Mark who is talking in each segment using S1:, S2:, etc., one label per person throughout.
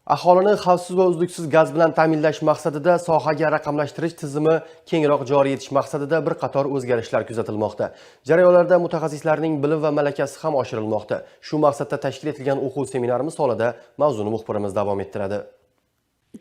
S1: Aholini xavfsiz va uzluksiz gaz bilan ta'minlash maqsadida sohaga raqamlashtirish tizimi kengroq joriy etish maqsadida bir qator o'zgarishlar kuzatilmoqda. Jarayonlarda mutaxassislarning bilim va malakasi ham oshirilmoqda. Shu maqsadda tashkil etilgan o'quv seminari misolida mavzuni muxbirimiz davom ettiradi.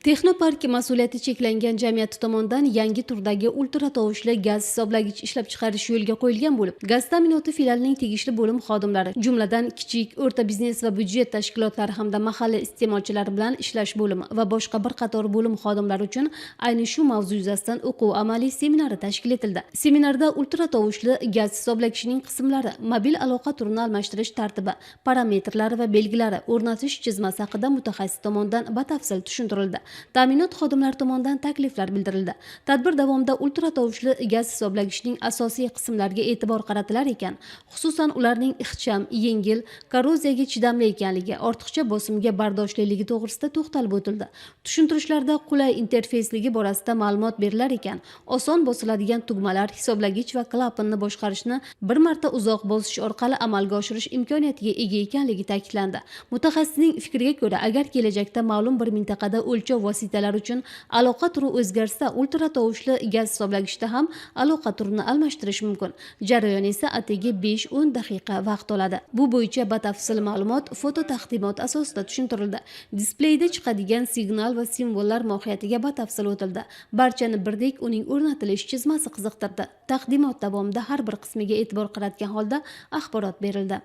S2: Texnopark mas'uliyati cheklangan jamiyati tomonidan yangi turdagi ultra tovushli gaz hisoblagich ishlab chiqarish yo'lga qo'yilgan bo'lib, gaz ta'minoti filialining tegishli bo'lim xodimlari, jumladan kichik, o'rta biznes va byudjet tashkilotlari hamda mahalliy iste'molchilar bilan ishlash bo'limi va boshqa bir qator bo'lim xodimlari uchun ayni shu mavzu yuzasidan o'quv amaliy seminari tashkil etildi. Seminarda ultra tovushli gaz hisoblagichining qismlari, mobil aloqa turini almashtirish tartibi, parametrlari va belgilari, o'rnatish chizmasi haqida mutaxassis tomonidan batafsil tushuntirildi. Ta'minot xodimlari tomonidan takliflar bildirildi. Tadbir davomida ultra tovushli gaz hisoblagichning asosiy qismlariga e'tibor qaratilar ekan, xususan ularning ixcham, yengil, korroziyaga chidamli ekanligi, ortiqcha bosimga bardoshliligi to'g'risida to'xtalib o'tildi. Tushuntirishlarda qulay interfeysligi borasida ma'lumot berilar ekan, oson bosiladigan tugmalar, hisoblagich va klapanni boshqarishni bir marta uzoq bosish orqali amalga oshirish imkoniyatiga ega ekanligi ta'kidlandi. Mutaxassisning fikriga ko'ra, agar kelajakda ma'lum bir mintaqada o'lchov vositalari uchun aloqa turi o'zgarsa, ultra tovushli gaz hisoblagichda ham aloqa turini almashtirish mumkin. Jarayon esa atigi 5-10 daqiqa vaqt oladi. Bu bo'yicha batafsil ma'lumot foto taqdimot asosida tushuntirildi. Displeyda chiqadigan signal va simvollar mohiyatiga batafsil o'tildi. Barchani birdek uning o'rnatilish chizmasi qiziqtirdi. Taqdimot davomida har bir qismiga e'tibor qaratgan holda axborot berildi.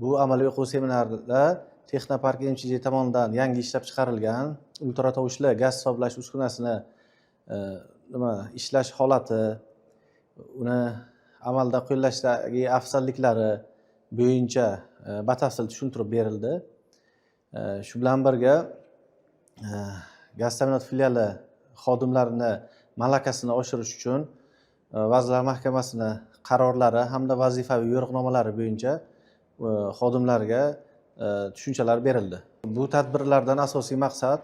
S3: Bu amaliy o'quv seminarida Texnopark MChJ tomonidan yangi ishlab chiqarilgan ultra tovushli gaz hisoblash uskunasini ishlash holati, uni amalda qo'llashdagi afzalliklari bo'yicha batafsil tushuntirib berildi. Shu bilan birga gaz ta'minot filiali xodimlarini malakasini oshirish uchun Vazirlar Mahkamasini qarorlari hamda vazifaviy yo'riqnomalari bo'yicha xodimlarga tushunchalar berildi. Bu tadbirlardan asosiy maqsad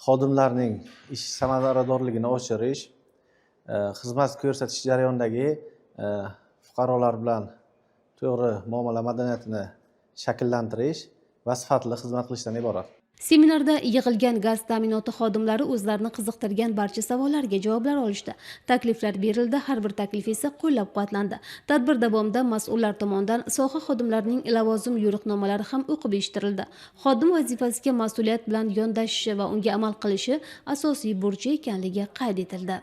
S3: xodimlarning ish samaradorligini oshirish, xizmat ko'rsatish jarayonidagi fuqarolar bilan to'g'ri muomala madaniyatini shakllantirish va sifatli xizmat qilishdan iborat.
S2: Seminarda yig'ilgan gaz ta'minoti xodimlari o'zlarini qiziqtirgan barcha savollarga javoblar olishdi. Takliflar berildi, har bir taklif esa qo'llab-quvvatlandi. Tadbir davomida mas'ullar tomonidan soha xodimlarining lavozim yo'riqnomalari ham o'qib eshittirildi. Xodim vazifasiga mas'uliyat bilan yondashishi va unga amal qilishi asosiy burchi ekanligi qayd etildi.